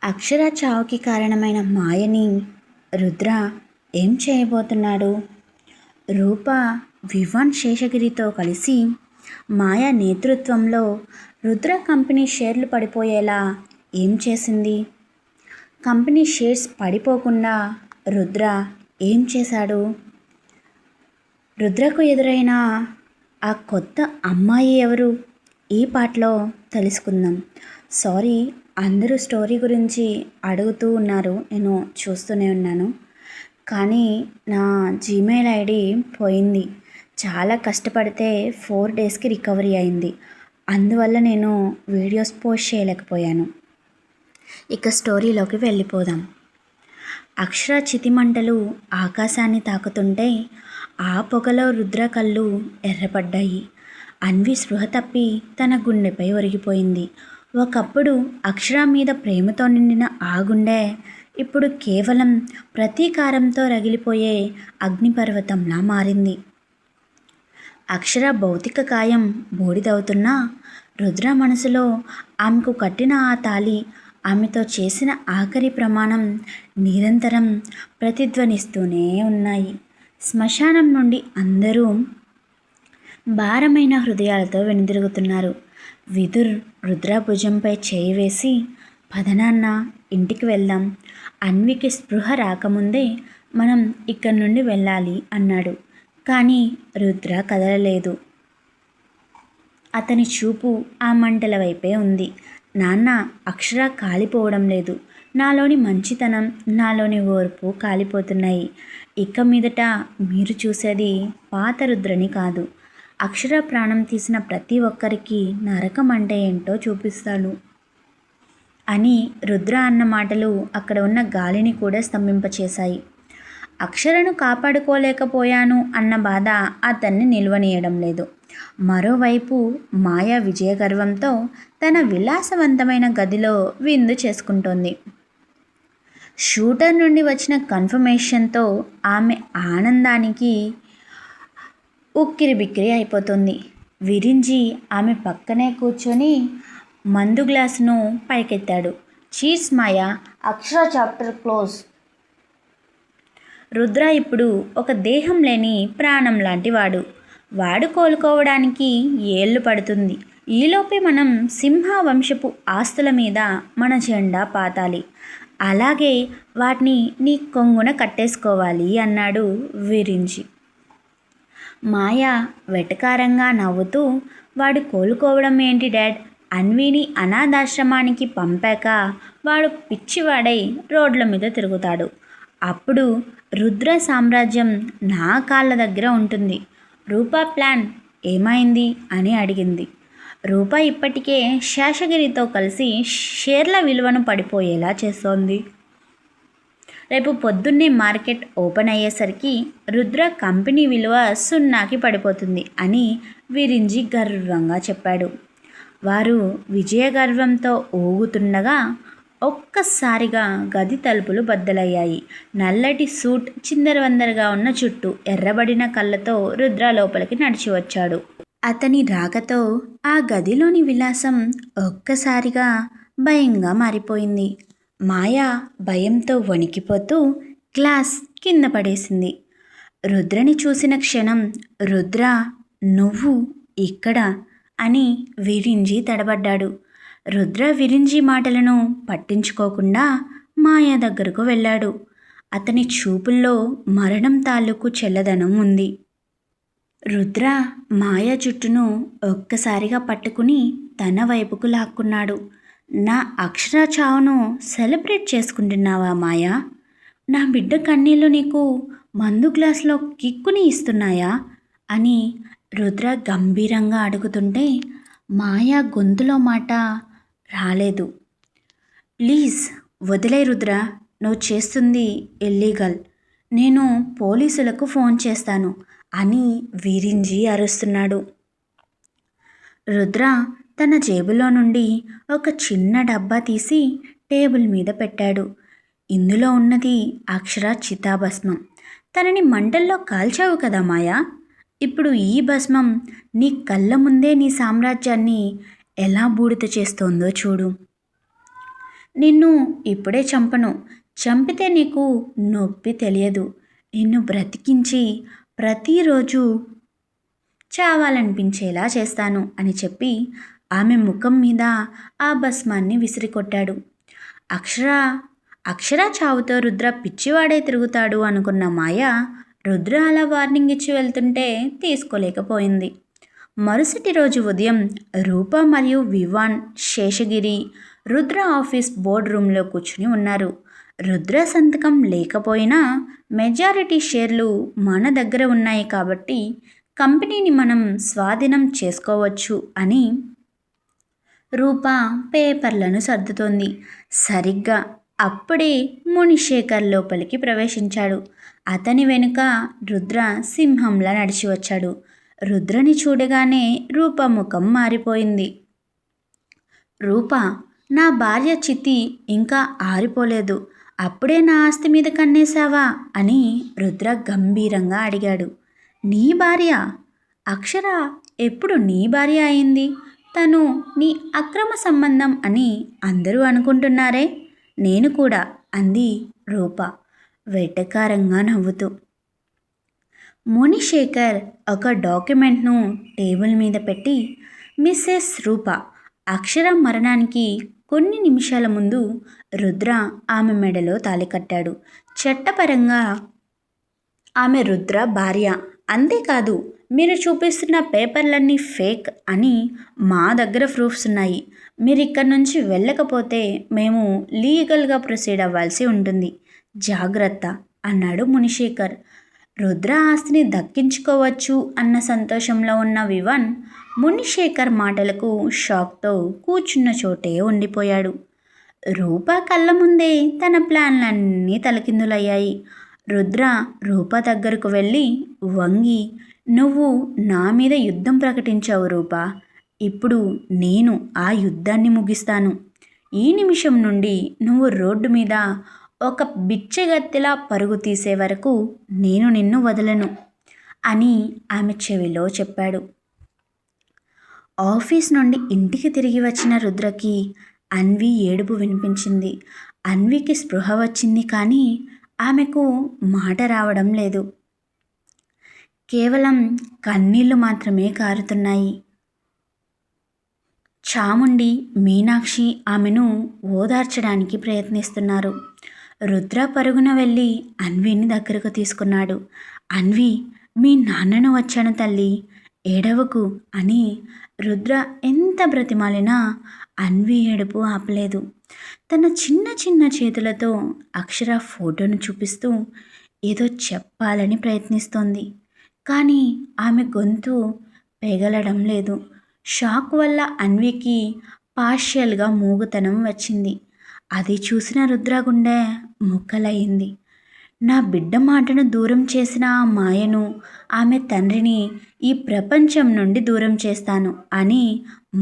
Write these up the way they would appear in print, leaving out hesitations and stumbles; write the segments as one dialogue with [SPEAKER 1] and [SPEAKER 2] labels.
[SPEAKER 1] అక్షర చావుకి కారణమైన మాయని రుద్ర ఏం చేయబోతున్నాడు? రూప వివాన్ శేషగిరితో కలిసి మాయ నేతృత్వంలో రుద్ర కంపెనీ షేర్లు పడిపోయేలా ఏం చేసింది? కంపెనీ షేర్స్ పడిపోకుండా రుద్ర ఏం చేశాడు? రుద్రకు ఎదురైన ఆ కొత్త అమ్మాయి ఎవరు? ఈ పాటలో తెలుసుకుందాం. సారీ, అందరూ స్టోరీ గురించి అడుగుతూ ఉన్నారు, నేను చూస్తూనే ఉన్నాను. కానీ నా జీమెయిల్ ఐడి పోయింది. చాలా కష్టపడితే 4 డేస్కి రికవరీ అయింది. అందువల్ల నేను వీడియోస్ పోస్ట్ చేయలేకపోయాను. ఇక స్టోరీలోకి వెళ్ళిపోదాం. అక్షర చితిమంటలు ఆకాశాన్ని తాకుతుంటే ఆ పొగలో రుద్ర కళ్ళు ఎర్రపడ్డాయి. అన్వి స్పృహ తప్పి తన గుండెపై ఒరిగిపోయింది. ఒకప్పుడు అక్షర మీద ప్రేమతో నిండిన ఆ గుండె ఇప్పుడు కేవలం ప్రతీకారంతో రగిలిపోయే అగ్నిపర్వతంలా మారింది. అక్షర భౌతిక కాయం బూడిదవుతున్నా రుద్ర మనసులో ఆమెకు కట్టిన ఆ తాళి, ఆమెతో చేసిన ఆఖరి ప్రమాణం నిరంతరం ప్రతిధ్వనిస్తూనే ఉన్నాయి. శ్మశానం నుండి అందరూ భారమైన హృదయాలతో వెనుదిరుగుతున్నారు. విదుర్ రుద్ర భుజంపై చేయి వేసి, పదనాన్న, ఇంటికి వెళ్దాం. అన్వికి స్పృహ రాకముందే మనం ఇక్కడి నుండి వెళ్ళాలి అన్నాడు. కానీ రుద్ర కదలలేదు. అతని చూపు ఆ మంటల వైపే ఉంది. నాన్న, అక్షర కాలిపోవడం లేదు. నాలోని మంచితనం, నాలోని ఓర్పు కాలిపోతున్నాయి. ఇక మీదట మీరు చూసేది పాత రుద్రని కాదు. అక్షర ప్రాణం తీసిన ప్రతి ఒక్కరికి నరకం అంటే ఏంటో చూపిస్తాను అని రుద్ర అన్న మాటలు అక్కడ ఉన్న గాలిని కూడా స్తంభింపచేశాయి. అక్షరను కాపాడుకోలేకపోయాను అన్న బాధ అతన్ని నిల్వనీయడం లేదు. మరోవైపు మాయ విజయగర్వంతో తన విలాసవంతమైన గదిలో విందు చేసుకుంటోంది. షూటర్ నుండి వచ్చిన కన్ఫర్మేషన్తో ఆమె ఆనందానికి ఉక్కిరిబిక్కిరి అయిపోతుంది. విరించి ఆమె పక్కనే కూర్చొని మందు గ్లాసును పైకెత్తాడు. చీర్స్ మాయా, అక్షర చాప్టర్ క్లోజ్. రుద్ర ఇప్పుడు ఒక దేహం లేని ప్రాణం లాంటి వాడు. వాడు కోలుకోవడానికి ఏళ్ళు పడుతుంది. ఈలోపే మనం సింహ వంశపు ఆస్తుల మీద మన జెండా పాతాలి. అలాగే వాటిని నీ కొంగున కట్టేసుకోవాలి అన్నాడు విరించి. మాయ వెటకారంగా నవ్వుతూ, వాడు కోలుకోవడం ఏంటి డాడ్? అన్విని అనాథాశ్రమానికి పంపాక వాడు పిచ్చివాడై రోడ్ల మీద తిరుగుతాడు. అప్పుడు రుద్ర సామ్రాజ్యం నా కాళ్ళ దగ్గర ఉంటుంది. రూపా ప్లాన్ ఏమైంది అని అడిగింది. రూప ఇప్పటికే శేషగిరితో కలిసి షేర్ల విలువను పడిపోయేలా చేస్తోంది. రేపు పొద్దున్నే మార్కెట్ ఓపెన్ అయ్యేసరికి రుద్ర కంపెనీ విలువ 0కి పడిపోతుంది అని విరించి గర్వంగా చెప్పాడు. వారు విజయగర్వంతో ఊగుతుండగా ఒక్కసారిగా గది తలుపులు బద్దలయ్యాయి. నల్లటి సూట్, చిందరవందరగా ఉన్న చుట్టూ, ఎర్రబడిన కళ్ళతో రుద్ర లోపలికి నడిచి వచ్చాడు. అతని రాకతో ఆ గదిలోని విలాసం ఒక్కసారిగా భయంగా మారిపోయింది. మాయ భయంతో వణికిపోతూ గ్లాస్ కింద పడేసింది. రుద్రని చూసిన క్షణం రుద్ర, నువ్వు ఇక్కడ అని విరించి తడబడ్డాడు. రుద్ర విరించి మాటలను పట్టించుకోకుండా మాయ దగ్గరకు వెళ్ళాడు. అతని చూపుల్లో మరణం తాలూకు చల్లదనం ఉంది. రుద్ర మాయ జుట్టును ఒక్కసారిగా పట్టుకుని తన వైపుకు లాక్కున్నాడు. నా అక్షర చావును సెలబ్రేట్ చేసుకుంటున్నావా మాయా? నా బిడ్డ కన్నీళ్ళు నీకు మందు గ్లాసులో కిక్కుని ఇస్తున్నాయా అని రుద్ర గంభీరంగా అడుగుతుంటే మాయా గొంతులో మాట రాలేదు. ప్లీజ్ వదిలే రుద్ర, నువ్వు చేస్తుంది ఇల్లీగల్. నేను పోలీసులకు ఫోన్ చేస్తాను అని విరించి అరుస్తున్నాడు. రుద్ర తన జేబులో నుండి ఒక చిన్న డబ్బా తీసి టేబుల్ మీద పెట్టాడు. ఇందులో ఉన్నది అక్షర చితాభస్మం. తనని మంటల్లో కాల్చావు కదా మాయా, ఇప్పుడు ఈ భస్మం నీ కళ్ళ ముందే నీ సామ్రాజ్యాన్ని ఎలా బూడిద చేస్తోందో చూడు. నిన్ను ఇప్పుడే చంపను. చంపితే నీకు నొప్పి తెలియదు. నిన్ను బ్రతికించి ప్రతిరోజు చావాలనిపించేలా చేస్తాను అని చెప్పి ఆమె ముఖం మీద ఆ భస్మాన్ని విసిరికొట్టాడు. అక్షర అక్షర చావుతో రుద్ర పిచ్చివాడే తిరుగుతాడు అనుకున్న మాయ రుద్ర అలా వార్నింగ్ ఇచ్చి వెళ్తుంటే తీసుకోలేకపోయింది. మరుసటి రోజు ఉదయం రూప మరియు వివాన్ శేషగిరి రుద్ర ఆఫీస్ బోర్డ్ రూమ్లో కూర్చుని ఉన్నారు. రుద్ర సంతకం లేకపోయినా మెజారిటీ షేర్లు మన దగ్గర ఉన్నాయి కాబట్టి కంపెనీని మనం స్వాధీనం చేసుకోవచ్చు అని రూప పేపర్లను సర్దుతోంది. సరిగ్గా అప్పుడే మునిశేఖర్ లోపలికి ప్రవేశించాడు. అతని వెనుక రుద్ర సింహంలా నడిచి వచ్చాడు. రుద్రని చూడగానే రూప ముఖం మారిపోయింది. రూప, నా భార్య చితి ఇంకా ఆరిపోలేదు. అప్పుడే నా ఆస్తి మీద కన్నేశావా అని రుద్ర గంభీరంగా అడిగాడు. నీ భార్య? అక్షర ఎప్పుడు నీ భార్య అయింది? తను నీ అక్రమ సంబంధం అని అందరూ అనుకుంటున్నారే. నేను కూడా అంది రూప వెటకారంగా నవ్వుతూ. మునిశేఖర్ ఒక డాక్యుమెంట్ను టేబుల్ మీద పెట్టి, మిస్సెస్ రూప, అక్షర మరణానికి కొన్ని నిమిషాల ముందు రుద్ర ఆమె మెడలో తాళి కట్టాడు. చట్టపరంగా ఆమె రుద్ర భార్య. అంతేకాదు, మీరు చూపిస్తున్న పేపర్లన్నీ ఫేక్ అని మా దగ్గర ప్రూఫ్స్ ఉన్నాయి. మీరు ఇక్కడి నుంచి వెళ్ళకపోతే మేము లీగల్గా ప్రొసీడ్ అవ్వాల్సి ఉంటుంది. జాగ్రత్త అన్నాడు మునిశేఖర్. రుద్ర ఆస్తిని దక్కించుకోవచ్చు అన్న సంతోషంలో ఉన్న వివాన్ మునిశేఖర్ మాటలకు షాక్తో కూర్చున్న చోటే ఉండిపోయాడు. రూప కళ్ళ ముందే తన ప్లాన్లన్నీ తలకిందులయ్యాయి. రుద్ర రూప దగ్గరకు వెళ్ళి వంగి, నువ్వు నా మీద యుద్ధం ప్రకటించావు రూప. ఇప్పుడు నేను ఆ యుద్ధాన్ని ముగిస్తాను. ఈ నిమిషం నుండి నువ్వు రోడ్డు మీద ఒక బిచ్చగత్తెలా పరుగు తీసే వరకు నేను నిన్ను వదలను అని ఆమె చెవిలో చెప్పాడు. ఆఫీస్ నుండి ఇంటికి తిరిగి వచ్చిన రుద్రకి అన్వి ఏడుపు వినిపించింది. అన్వికి స్పృహ వచ్చింది, కానీ ఆమెకు మాట రావడం లేదు. కేవలం కన్నీళ్లు మాత్రమే కారుతున్నాయి. చాముండి, మీనాక్షి ఆమెను ఓదార్చడానికి ప్రయత్నిస్తున్నారు. రుద్ర పరుగున వెళ్ళి అన్విని దగ్గరకు తీసుకున్నాడు. అన్వి, మీ నాన్నను వచ్చాను తల్లి, ఏడవకు అని రుద్ర ఎంత బ్రతిమాలినా అన్వి ఏడుపు ఆపలేదు. తన చిన్న చిన్న చేతులతో అక్షర ఫోటోను చూపిస్తూ ఏదో చెప్పాలని ప్రయత్నిస్తోంది. కానీ ఆమె గొంతు పెగలడం లేదు. షాక్ వల్ల అన్వికి పార్షియల్గా మూగుతనం వచ్చింది. అది చూసిన రుద్ర గుండె ముక్కలయ్యింది. నా బిడ్డ మాటను దూరం చేసిన ఆ మాయను, ఆమె తండ్రిని ఈ ప్రపంచం నుండి దూరం చేస్తాను అని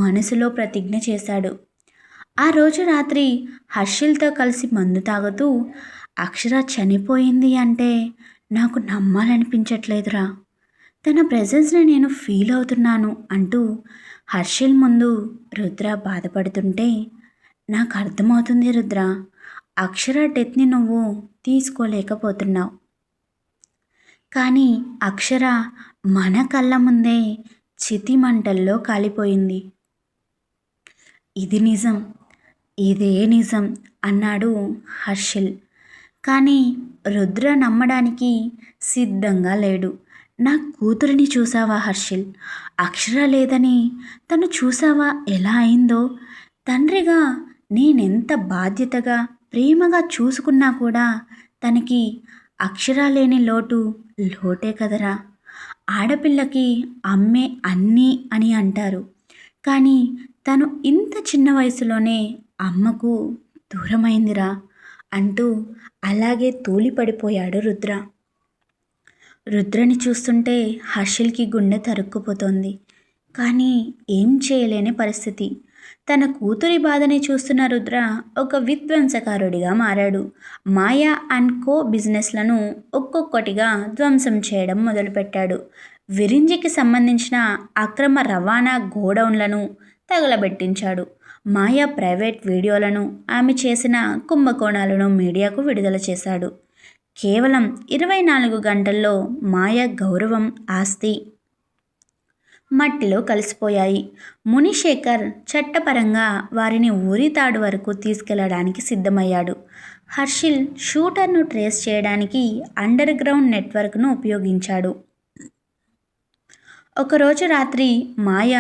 [SPEAKER 1] మనసులో ప్రతిజ్ఞ చేశాడు. ఆ రోజు రాత్రి హర్షిల్తో కలిసి మందు తాగుతూ, అక్షర చనిపోయింది అంటే నాకు నమ్మాలనిపించట్లేదురా, తన ప్రెజెన్స్ని నేను ఫీల్ అవుతున్నాను అంటూ హర్షిల్ ముందు రుద్ర బాధపడుతుంటే, నాకు అర్థమవుతుంది రుద్ర, అక్షర డెత్ని నువ్వు తీసుకోలేకపోతున్నావు. కానీ అక్షర మన కళ్ళ ముందే చితి మంటల్లో కాలిపోయింది. ఇది నిజం, ఇదే నిజం అన్నాడు హర్షిల్. కానీ రుద్ర నమ్మడానికి సిద్ధంగా లేడు. నా కూతురిని చూసావా హర్షిల్? అక్షర లేదని తను చూసావా ఎలా అయిందో? తండ్రిగా నేనెంత బాధ్యతగా ప్రేమగా చూసుకున్నా కూడా తనకి అక్షర లేని లోటే కదరా. ఆడపిల్లకి అమ్మే అన్నీ అని అంటారు, కానీ తను ఇంత చిన్న వయసులోనే అమ్మకు దూరమైందిరా అంటూ అలాగే తూలిపడిపోయాడు రుద్ర. రుద్రని చూస్తుంటే హర్షిల్కి గుండె తరుక్కుపోతోంది. కానీ ఏం చేయలేని పరిస్థితి. తన కూతురి బాధని చూస్తున్న రుద్ర ఒక విధ్వంసకారుడిగా మారాడు. మాయా అండ్ కో బిజినెస్లను ఒక్కొక్కటిగా ధ్వంసం చేయడం మొదలుపెట్టాడు. విరింజికి సంబంధించిన అక్రమ రవాణా గోడౌన్లను తగలబెట్టించాడు. మాయ ప్రైవేట్ వీడియోలను, ఆమె చేసిన కుంభకోణాలను మీడియాకు విడుదల చేశాడు. కేవలం 24 గంటల్లో మాయ గౌరవం, ఆస్తి మట్టిలో కలిసిపోయాయి. మునిశేఖర్ చట్టపరంగా వారిని ఊరితాడు వరకు తీసుకెళ్లడానికి సిద్ధమయ్యాడు. హర్షిల్ షూటర్ను ట్రేస్ చేయడానికి అండర్ గ్రౌండ్ నెట్వర్క్ను ఉపయోగించాడు. ఒకరోజు రాత్రి మాయ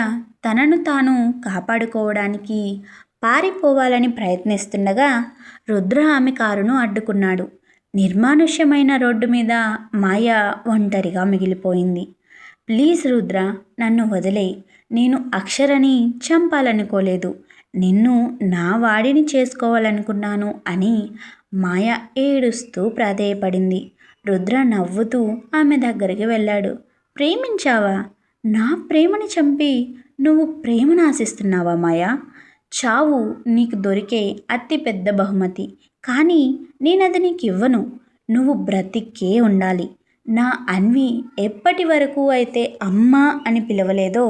[SPEAKER 1] తనను తాను కాపాడుకోవడానికి పారిపోవాలని ప్రయత్నిస్తుండగా రుద్ర ఆమె కారును అడ్డుకున్నాడు. నిర్మానుష్యమైన రోడ్డు మీద మాయ ఒంటరిగా మిగిలిపోయింది. ప్లీజ్ రుద్ర, నన్ను వదిలేయ్. నేను అక్షరని చంపాలనుకోలేదు. నిన్ను నా వాడిని చేసుకోవాలనుకున్నాను అని మాయ ఏడుస్తూ ప్రాధేయపడింది. రుద్ర నవ్వుతూ ఆమె దగ్గరికి వెళ్ళాడు. ప్రేమించావా? నా ప్రేమని చంపి నువ్వు ప్రేమను ఆశిస్తున్నావా మాయా? చావు నీకు దొరికే అతిపెద్ద బహుమతి. కానీ నేనది నీకు ఇవ్వను. నువ్వు బ్రతికే ఉండాలి. నా అన్వి ఎప్పటి వరకు అయితే అమ్మా అని పిలవలేదో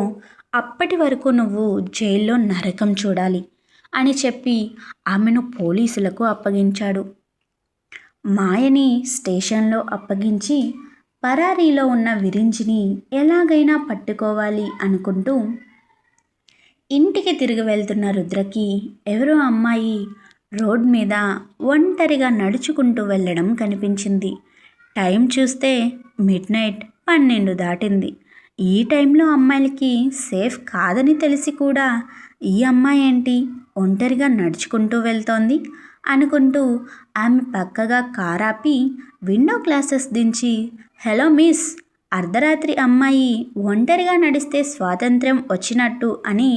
[SPEAKER 1] అప్పటి వరకు నువ్వు జైల్లో నరకం చూడాలి అని చెప్పి ఆమెను పోలీసులకు అప్పగించాడు. మాయని స్టేషన్లో అప్పగించి పరారీలో ఉన్న విరింజిని ఎలాగైనా పట్టుకోవాలి అనుకుంటూ ఇంటికి తిరిగి వెళ్తున్న రుద్రకి ఎవరో అమ్మాయి రోడ్ మీద ఒంటరిగా నడుచుకుంటూ వెళ్ళడం కనిపించింది. టైం చూస్తే మిడ్నైట్ 12 దాటింది. ఈ టైంలో అమ్మాయిలకి సేఫ్ కాదని తెలిసి కూడా ఈ అమ్మాయి ఏంటి ఒంటరిగా నడుచుకుంటూ వెళ్తోంది అనుకుంటూ ఆమె పక్కగా కారాపి విండో గ్లాసెస్ దించి, హలో మిస్, అర్ధరాత్రి అమ్మాయి ఒంటరిగా నడిస్తే స్వాతంత్ర్యం వచ్చినట్టు అని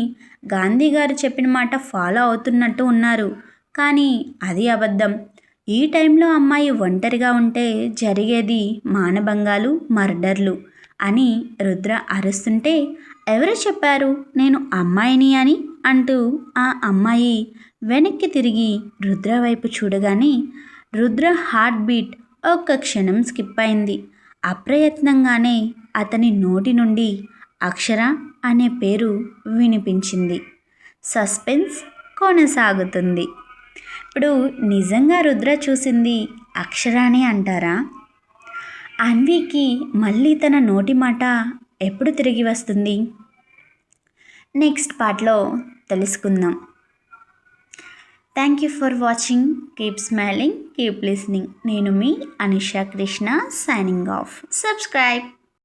[SPEAKER 1] గాంధీ గారు చెప్పిన మాట ఫాలో అవుతున్నట్టు ఉన్నారు. కానీ అది అబద్ధం. ఈ టైంలో అమ్మాయి ఒంటరిగా ఉంటే జరిగేది మానభంగాలు, మర్డర్లు అని రుద్ర అరుస్తుంటే, ఎవరు చెప్పారు నేను అమ్మాయిని అని అంటూ ఆ అమ్మాయి వెనక్కి తిరిగి రుద్ర వైపు చూడగానే రుద్ర హార్ట్ బీట్ ఒక్క క్షణం స్కిప్ అయింది. అప్రయత్నంగానే అతని నోటి నుండి అక్షర అనే పేరు వినిపించింది. సస్పెన్స్ కొనసాగుతుంది. ఇప్పుడు నిజంగా రుద్ర చూసింది అక్షరానే అంటారా? అన్వికి మళ్ళీ తన నోటి మాట ఎప్పుడు తిరిగి వస్తుంది? నెక్స్ట్ పార్ట్లో తెలుసుకుందాం. Thank you for watching. Keep smiling, keep listening. నేను మీ Anisha Krishna, signing off. Subscribe.